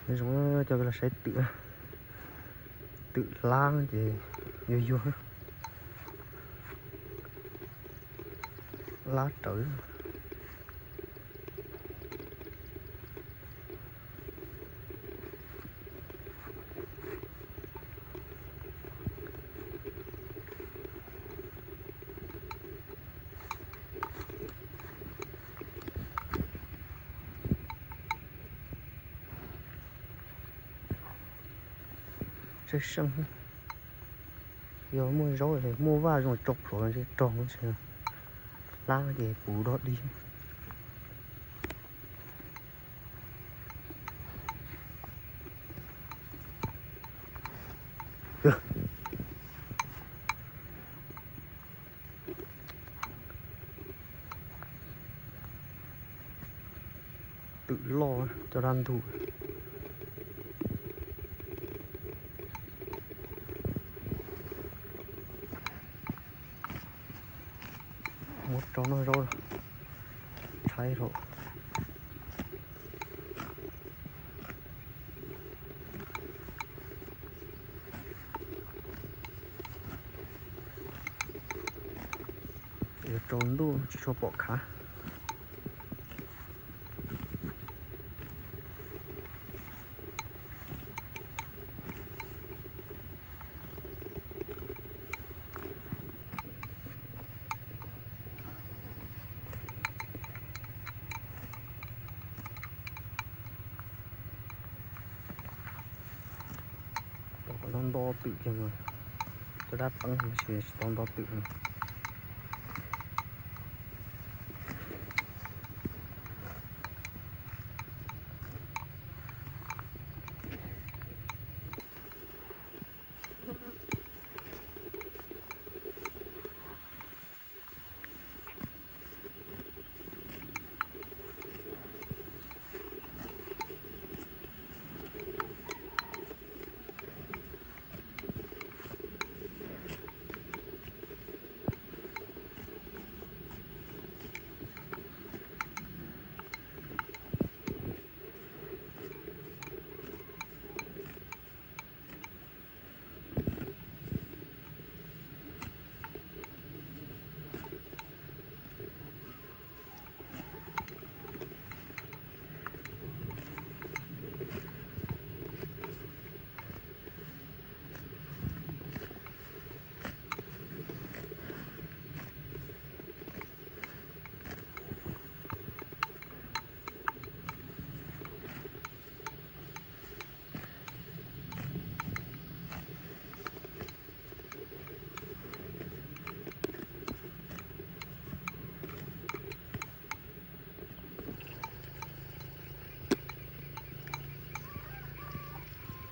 nói chung cho cái là sẽ tự lang thì vô lá tử这生有mua rau thì mua vào rồi chọc rồi chứ trồng chứ lá để bù đọt đi tự lo cho đàn thủ một trong nó rồi cháy rồi để trốn luôn chỉ cho bỏ khá con đo tự kìa rồi cho đắt tăng chỉ con đo tự này.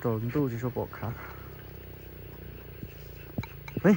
trốn tu chỉ cho bỏ khá. Đấy.